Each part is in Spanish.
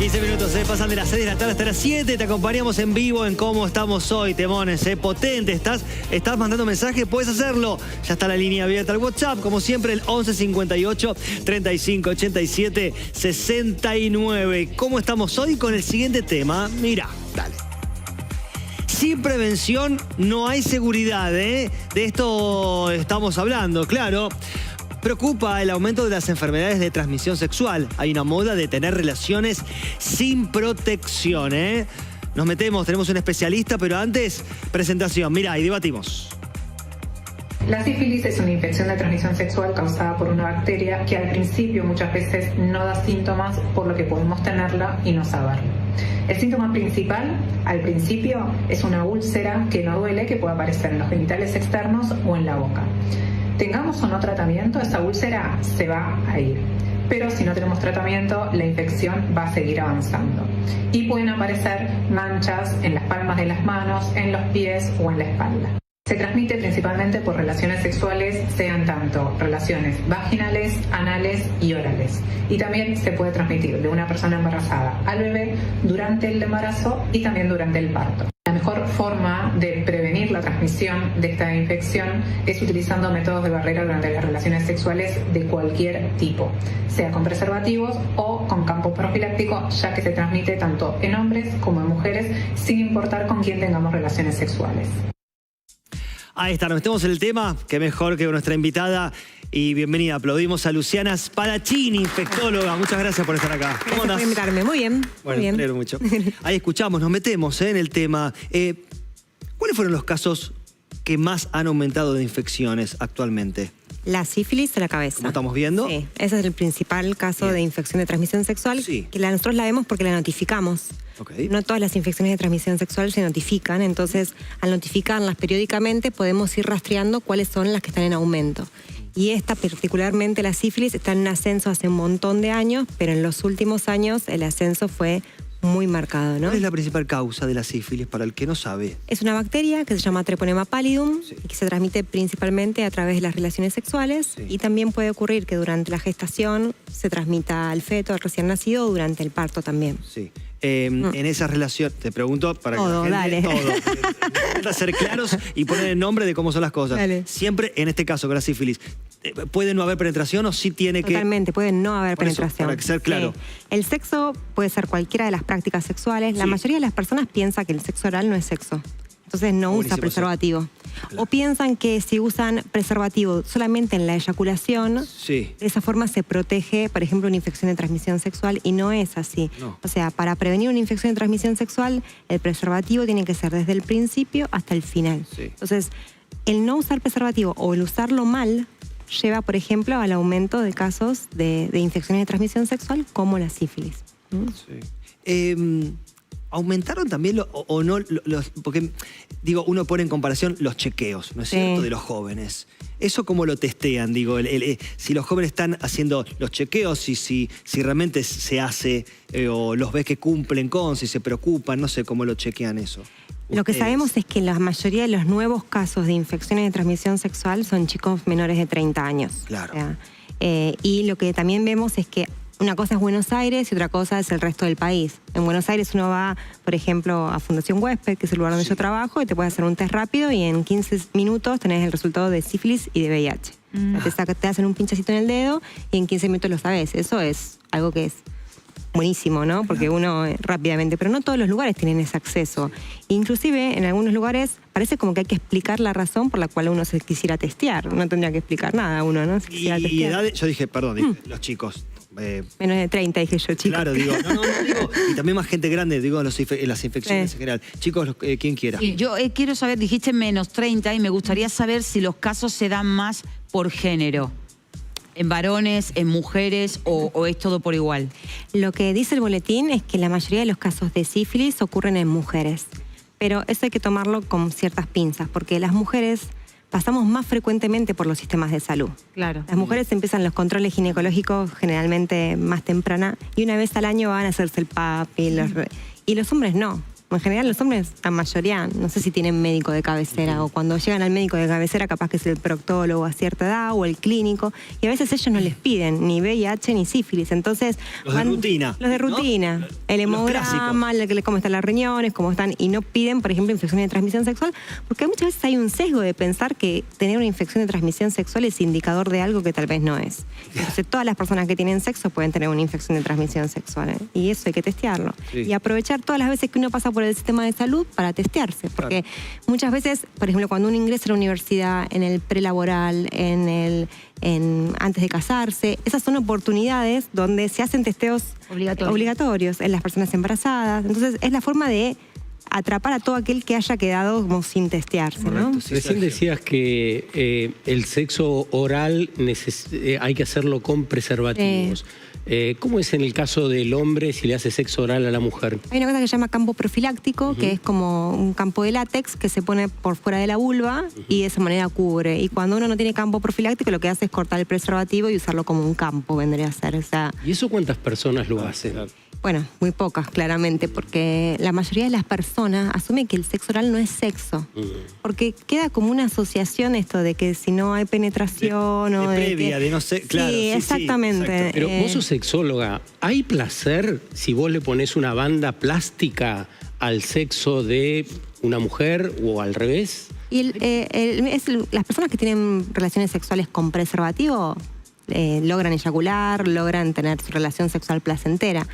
15 minutos, pasan de las 6 de la tarde hasta las 7. Te acompañamos en vivo en Cómo Estamos Hoy, temones, potente. ¿Estás mandando mensajes? Puedes hacerlo. Ya está la línea abierta al WhatsApp, como siempre, el 11 58 35 87 69. ¿Cómo estamos hoy? Con el siguiente tema. Mira, dale. Sin prevención no hay seguridad, ¿eh? De esto estamos hablando, claro. Preocupa el aumento de las enfermedades de transmisión sexual. Hay una moda de tener relaciones sin protección, ¿eh? Nos metemos, tenemos un especialista, pero antes, presentación. Mirá, y debatimos. La sífilis es una infección de transmisión sexual causada por una bacteria que al principio muchas veces no da síntomas, por lo que podemos tenerla y no saberlo. El síntoma principal, al principio, es una úlcera que no duele, que puede aparecer en los genitales externos o en la boca. Tengamos o no tratamiento, esa úlcera se va a ir. Pero si no tenemos tratamiento, la infección va a seguir avanzando. Y pueden aparecer manchas en las palmas de las manos, en los pies o en la espalda. Se transmite principalmente por relaciones sexuales, sean tanto relaciones vaginales, anales y orales. Y también se puede transmitir de una persona embarazada al bebé durante el embarazo y también durante el parto. La mejor forma de prevenir la transmisión de esta infección es utilizando métodos de barrera durante las relaciones sexuales de cualquier tipo, sea con preservativos o con campo profiláctico, ya que se transmite tanto en hombres como en mujeres, sin importar con quién tengamos relaciones sexuales. Ahí está, nos metemos en el tema, que mejor que nuestra invitada. Y bienvenida, aplaudimos a Luciana Spadaccini, infectóloga. Muchas gracias por estar acá. ¿Cómo andás? Gracias por invitarme. Muy bien. Bueno, muy bien. Me alegro mucho. Ahí escuchamos, nos metemos en el tema. ¿Cuáles fueron los casos que más han aumentado de infecciones actualmente? La sífilis a la cabeza. ¿Cómo estamos viendo? Sí, ese es el principal caso de infección de transmisión sexual, sí, que nosotros la vemos porque la notificamos. Okay. No todas las infecciones de transmisión sexual se notifican, entonces al notificarlas periódicamente podemos ir rastreando cuáles son las que están en aumento. Y esta, particularmente la sífilis, está en un ascenso hace un montón de años, pero en los últimos años el ascenso fue muy marcado, ¿no? ¿Cuál es la principal causa de la sífilis para el que no sabe? Es una bacteria que se llama Treponema pallidum, sí, y que se transmite principalmente a través de las relaciones sexuales, sí, y también puede ocurrir que durante la gestación se transmita al feto, al recién nacido, o durante el parto también. Sí. En esa relación, te pregunto para todo, que la gente... dale. Para ser claros y poner el nombre de cómo son las cosas. Dale. Siempre, en este caso, con la sífilis, ¿puede no haber penetración o sí tiene que...? Totalmente, puede no haber por penetración. Eso, para ser claro. Sí. El sexo puede ser cualquiera de las prácticas sexuales. La mayoría de las personas piensa que el sexo oral no es sexo. Entonces no usa preservativo. Claro. O piensan que si usan preservativo solamente en la eyaculación, sí, de esa forma se protege, por ejemplo, una infección de transmisión sexual, y no es así. No. O sea, para prevenir una infección de transmisión sexual, el preservativo tiene que ser desde el principio hasta el final. Sí. Entonces, el no usar preservativo o el usarlo mal lleva, por ejemplo, al aumento de casos de infecciones de transmisión sexual como la sífilis. Sí. ¿Aumentaron también o no los, porque digo, uno pone en comparación los chequeos, ¿no es cierto?, de los jóvenes? ¿Eso cómo lo testean? Digo, si los jóvenes están haciendo los chequeos, si realmente se hace, o los ves que cumplen con, si se preocupan, no sé cómo lo chequean eso. Lo que sabemos es que la mayoría de los nuevos casos de infecciones de transmisión sexual son chicos menores de 30 años. Claro. O sea, y lo que también vemos es que una cosa es Buenos Aires y otra cosa es el resto del país. En Buenos Aires uno va, por ejemplo, a Fundación Huésped, que es el lugar donde yo trabajo, y te puede hacer un test rápido y en 15 minutos tenés el resultado de sífilis y de VIH. Te hacen un pinchacito en el dedo y en 15 minutos lo sabes. Eso es algo que es buenísimo, ¿no? Porque uno rápidamente, pero no todos los lugares tienen ese acceso. Inclusive en algunos lugares parece como que hay que explicar la razón por la cual uno se quisiera testear. No tendría que expliar nada uno, ¿no? Y edades, yo dije, perdón, los chicos. Menos de 30, dije yo, chicos. Claro, digo, no, digo, y también más gente grande, digo, en las infecciones en general. Chicos, quien quiera. Sí, yo quiero saber, dijiste menos 30 y me gustaría saber si los casos se dan más por género. ¿En varones, en mujeres o es todo por igual? Lo que dice el boletín es que la mayoría de los casos de sífilis ocurren en mujeres. Pero eso hay que tomarlo con ciertas pinzas, porque las mujeres pasamos más frecuentemente por los sistemas de salud. Claro. Las mujeres empiezan los controles ginecológicos generalmente más temprana y una vez al año van a hacerse el PAP y los hombres no. En general los hombres, la mayoría, no sé si tienen médico de cabecera o cuando llegan al médico de cabecera capaz que es el proctólogo a cierta edad o el clínico y a veces ellos no les piden ni VIH ni sífilis, entonces Los de rutina. Los de rutina, ¿no? el Los hemograma, cómo están las riñones, cómo están y no piden, por ejemplo, infección de transmisión sexual, porque muchas veces hay un sesgo de pensar que tener una infección de transmisión sexual es indicador de algo que tal vez no es. Entonces todas las personas que tienen sexo pueden tener una infección de transmisión sexual, ¿eh? Y eso hay que testearlo. Sí. Y aprovechar todas las veces que uno pasa por el sistema de salud para testearse, porque muchas veces, por ejemplo, cuando uno ingresa a la universidad, en el prelaboral, antes de casarse, esas son oportunidades donde se hacen testeos obligatorios en las personas embarazadas. Entonces es la forma de atrapar a todo aquel que haya quedado como sin testearse, ¿no? Recién decías que el sexo oral hay que hacerlo con preservativos. ¿Cómo es en el caso del hombre si le hace sexo oral a la mujer? Hay una cosa que se llama campo profiláctico, que es como un campo de látex que se pone por fuera de la vulva y de esa manera cubre. Y cuando uno no tiene campo profiláctico, lo que hace es cortar el preservativo y usarlo como un campo, vendría a ser. O sea, ¿Y eso cuántas personas lo hacen? bueno, muy pocas, claramente, porque la mayoría de las personas asumen que el sexo oral no es sexo. Porque queda como una asociación esto de que si no hay penetración o de previa, que, de no sé, claro. Sí, exactamente. Pero vos sos sexóloga. ¿Hay placer si vos le pones una banda plástica al sexo de una mujer o al revés? Y las personas que tienen relaciones sexuales con preservativo logran eyacular, logran tener su relación sexual placentera.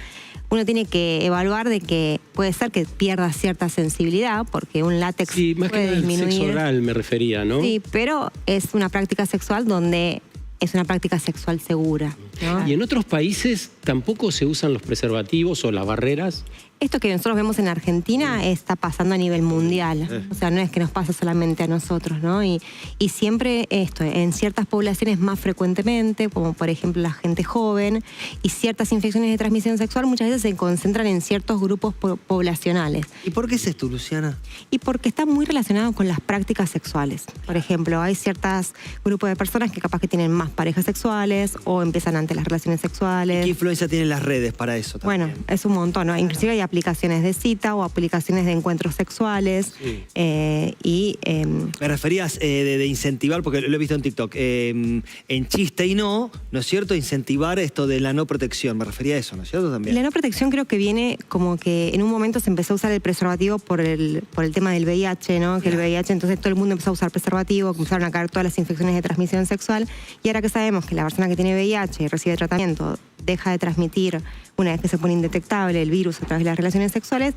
Uno tiene que evaluar de que puede ser que pierda cierta sensibilidad porque un látex Sí, más que puede nada el disminuir. sexo oral me refería, ¿no? Sí, pero es una práctica sexual donde es una práctica sexual segura, ¿no? ¿Y en otros países tampoco se usan los preservativos o las barreras? Esto que nosotros vemos en Argentina está pasando a nivel mundial. O sea, no es que nos pasa solamente a nosotros, ¿no? Y siempre esto, en ciertas poblaciones más frecuentemente, como por ejemplo la gente joven, y ciertas infecciones de transmisión sexual muchas veces se concentran en ciertos grupos poblacionales. ¿Y por qué es esto, Luciana? Y porque está muy relacionado con las prácticas sexuales. Por ejemplo, hay ciertos grupos de personas que capaz que tienen más parejas sexuales o empiezan antes las relaciones sexuales. ¿Qué influencia tienen las redes para eso también? Bueno, es un montón, ¿no? Inclusive hay aplicaciones de cita o aplicaciones de encuentros sexuales. Sí. Me referías de incentivar, porque lo he visto en TikTok, en chiste y no es cierto, incentivar esto de la no protección. Me refería a eso, ¿no es cierto? También. La no protección creo que viene como que en un momento se empezó a usar el preservativo por el tema del VIH, ¿no? Que el VIH, entonces todo el mundo empezó a usar preservativo, comenzaron a caer todas las infecciones de transmisión sexual. Y ahora que sabemos que la persona que tiene VIH y recibe tratamiento deja de transmitir, una vez que se pone indetectable el virus a través de las relaciones sexuales,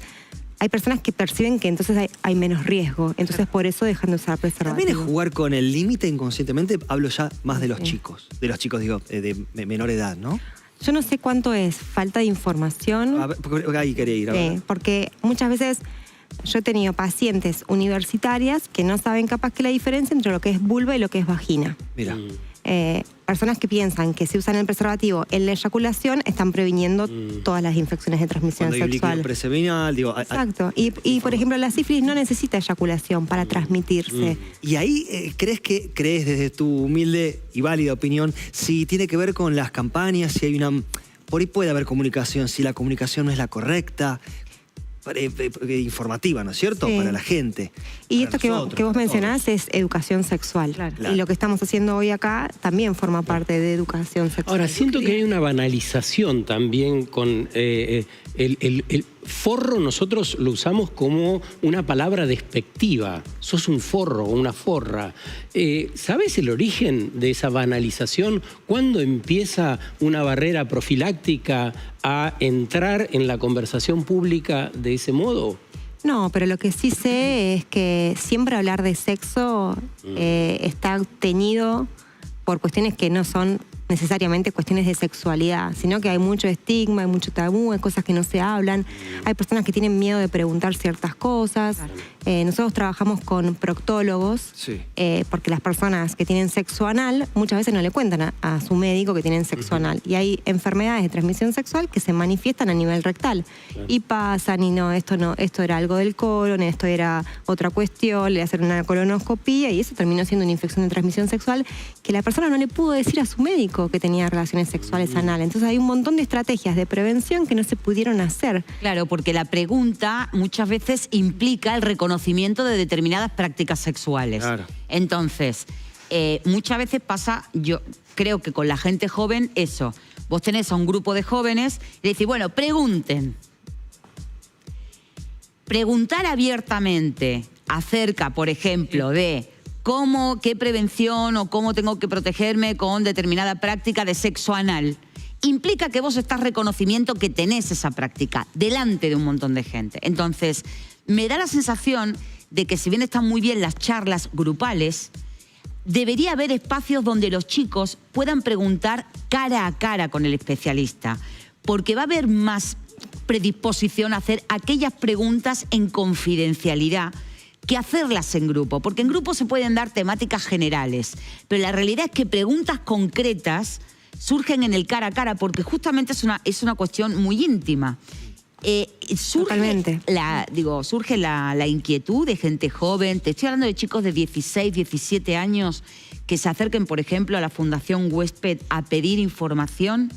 hay personas que perciben que entonces hay menos riesgo. Entonces por eso dejan de usar preservativo. También es jugar con el límite inconscientemente. Hablo ya más de los chicos. De los chicos, digo, de menor edad, ¿no? Yo no sé cuánto es falta de información. A ver, porque ahí quería ir. Sí, porque muchas veces yo he tenido pacientes universitarias que no saben capaz que la diferencia entre lo que es vulva y lo que es vagina. Mira. Personas que piensan que si usan el preservativo en la eyaculación están previniendo todas las infecciones de transmisión Cuando hay sexual. líquido preseminal, digo... Exacto. Y por ejemplo, la sífilis no necesita eyaculación para transmitirse. Y ahí, ¿crees desde tu humilde y válida opinión, si tiene que ver con las campañas, si hay una... Por ahí puede haber comunicación, si la comunicación no es la correcta, informativa, ¿no es cierto? Sí. Para la gente. Y para esto nosotros, que vos para mencionás todos. es educación sexual. Claro. Y lo que estamos haciendo hoy acá también forma parte de educación sexual. Ahora, siento que hay una banalización también con el forro. Nosotros lo usamos como una palabra despectiva. Sos un forro o una forra. ¿Sabés el origen de esa banalización? ¿Cuándo empieza una barrera profiláctica a entrar en la conversación pública de ese modo? No, pero lo que sí sé es que siempre hablar de sexo está teñido por cuestiones que no son necesariamente cuestiones de sexualidad, sino que hay mucho estigma, hay mucho tabú, hay cosas que no se hablan, hay personas que tienen miedo de preguntar ciertas cosas. Nosotros trabajamos con proctólogos, Sí. porque las personas que tienen sexo anal muchas veces no le cuentan a su médico que tienen sexo anal. Y hay enfermedades de transmisión sexual que se manifiestan a nivel rectal. Y pasan y no, esto era algo del colon, esto era otra cuestión, le hacen una colonoscopía y eso terminó siendo una infección de transmisión sexual que la persona no le pudo decir a su médico. chico que tenía relaciones sexuales anales. Entonces hay un montón de estrategias de prevención que no se pudieron hacer. Claro, porque la pregunta muchas veces implica el reconocimiento de determinadas prácticas sexuales. Claro. Entonces, muchas veces pasa, yo creo que con la gente joven, eso. Vos tenés a un grupo de jóvenes y decís, bueno, pregunten. Preguntar abiertamente acerca, por ejemplo, de qué prevención o cómo tengo que protegerme con determinada práctica de sexo anal, implica que vos estás reconocimiento que tenés esa práctica delante de un montón de gente. Entonces, me da la sensación de que si bien están muy bien las charlas grupales, debería haber espacios donde los chicos puedan preguntar cara a cara con el especialista, porque va a haber más predisposición a hacer aquellas preguntas en confidencialidad que hacerlas en grupo, porque en grupo se pueden dar temáticas generales, pero la realidad es que preguntas concretas surgen en el cara a cara, porque justamente es una cuestión muy íntima. Surge la inquietud de gente joven, te estoy hablando de chicos de 16, 17 años que se acerquen, por ejemplo, a la Fundación Huésped a pedir información,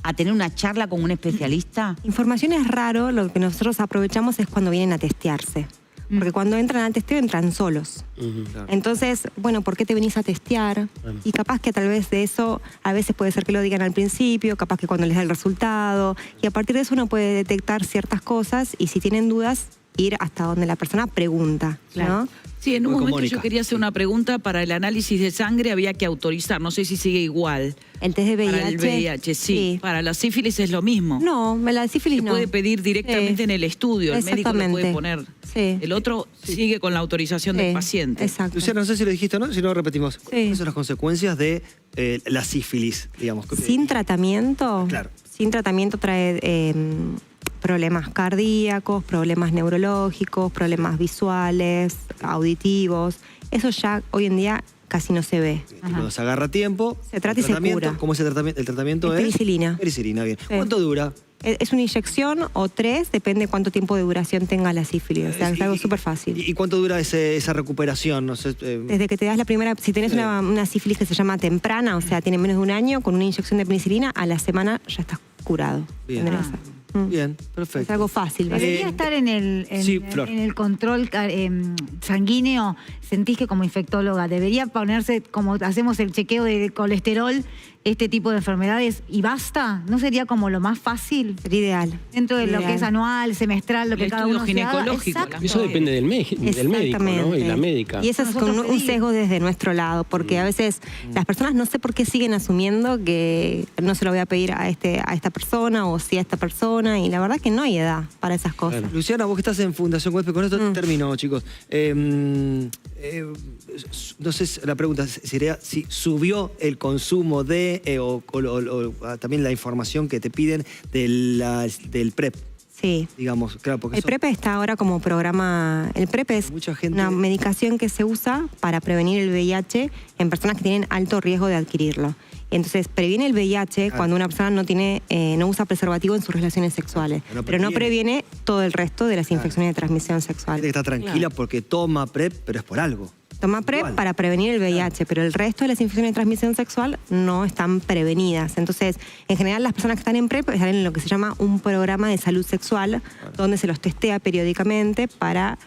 a tener una charla con un especialista. Información es raro, lo que nosotros aprovechamos es cuando vienen a testearse. Porque cuando entran al testeo entran solos. Claro. Entonces, bueno, ¿por qué te venís a testear? Y capaz que tal vez de eso, a veces puede ser que lo digan al principio, capaz que cuando les da el resultado. Y a partir de eso uno puede detectar ciertas cosas y si tienen dudas, ir hasta donde la persona pregunta, ¿no? Sí, en un Muy momento Mónica. yo quería hacer una pregunta. Para el análisis de sangre había que autorizar, no sé si sigue igual. El test de VIH. Para el VIH, sí. Para la sífilis es lo mismo. No, la sífilis Se no. puede pedir directamente Sí. en el estudio, el médico lo puede poner. Sí. El otro sigue con la autorización del paciente. Exacto. Luciana, no sé si lo dijiste o no, si no repetimos. Sí. ¿Cuáles son las consecuencias de la sífilis, digamos? Sin tratamiento, Claro. sin tratamiento trae problemas cardíacos, problemas neurológicos, problemas visuales, auditivos. Eso ya hoy en día casi no se ve. Cuando se agarra tiempo. Se trata el y se tratamiento, cura. ¿Cómo es el tratamiento? El tratamiento Es es penicilina. Penicilina, bien. Sí. ¿Cuánto dura? Es una inyección o 3, depende cuánto tiempo de duración tenga la sífilis. O sea, es algo súper fácil. ¿Y cuánto dura esa recuperación? No sé, Desde que te das la primera, si tenés una sífilis que se llama temprana, o sea, tiene menos de un año, con una inyección de penicilina, a la semana ya estás curado. Bien. Tendrás- Bien, Es perfecto. algo fácil. Debería estar en sí, Flor. el control sanguíneo. Sentís que como infectóloga debería ponerse, como hacemos el chequeo de colesterol, este tipo de enfermedades y basta. ¿No sería como lo más fácil? Sería ideal. Dentro de lo que es anual, semestral, lo que El cada estudio uno se haga. ginecológico, Exacto. Eso depende del médico, ¿no? Y la médica. Y eso es con Nosotros un pedimos. sesgo desde nuestro lado, porque a veces las personas no sé por qué siguen asumiendo que no se lo voy a pedir a esta persona o sí a esta persona, y la verdad que no hay edad para esas cosas. Claro. Luciana, vos que estás en Fundación Huésped, con esto termino, chicos. No sé, la pregunta sería si subió el consumo de, también la información que te piden del PrEP, Sí. digamos. Claro, porque El eso- PrEP está ahora como programa. El PrEP es Mucha gente- una medicación que se usa para prevenir el VIH en personas que tienen alto riesgo de adquirirlo. Entonces, previene el VIH cuando una persona no usa preservativo en sus relaciones sexuales, Pero no pero no previene. previene todo el resto de las infecciones de transmisión sexual. gente que está tranquila porque toma PrEP, pero es por algo. Toma PrEP Igual. para prevenir el VIH, pero el resto de las infecciones de transmisión sexual no están prevenidas. Entonces, en general, las personas que están en PrEP están en lo que se llama un programa de salud sexual, donde se los testea periódicamente para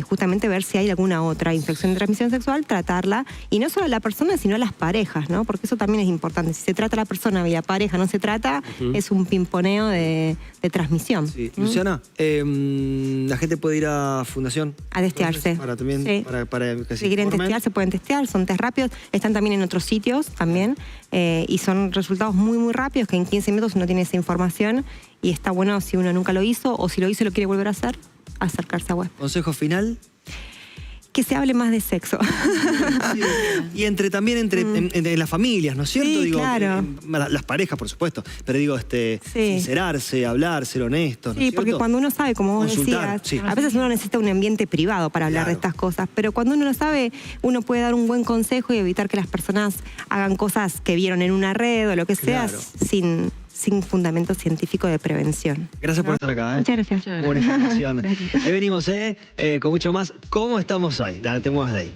justamente ver si hay alguna otra infección de transmisión sexual, tratarla, y no solo a la persona, sino a las parejas, ¿no? Porque eso también es importante. Si se trata a la persona y la pareja no se trata, es un pimponeo de transmisión. Sí. Luciana, la gente puede ir a Fundación A testearse. Para también, Sí. para que se Si quieren informen. testear, se pueden testear, son test rápidos, están también en otros sitios también, y son resultados muy, muy rápidos, que en 15 minutos uno tiene esa información, y está bueno si uno nunca lo hizo, o si lo hizo y lo quiere volver a hacer, acercarse a web. Consejo final. Que se hable más de sexo. Y también entre las familias, ¿no es cierto? Sí, Digo, claro. Las parejas, por supuesto. Pero digo, sincerarse, hablar, ser honestos, ¿no es Sí, porque cierto? cuando uno sabe, como vos Consultar, decías, sí. a veces uno necesita un ambiente privado para hablar de Claro. estas cosas, pero cuando uno lo sabe, uno puede dar un buen consejo y evitar que las personas hagan cosas que vieron en una red o lo que sea, Claro. sin fundamento científico de prevención. Gracias por estar acá. Muchas gracias. Buena información. Ahí venimos, con mucho más. ¿Cómo estamos hoy? Te muevas de ahí.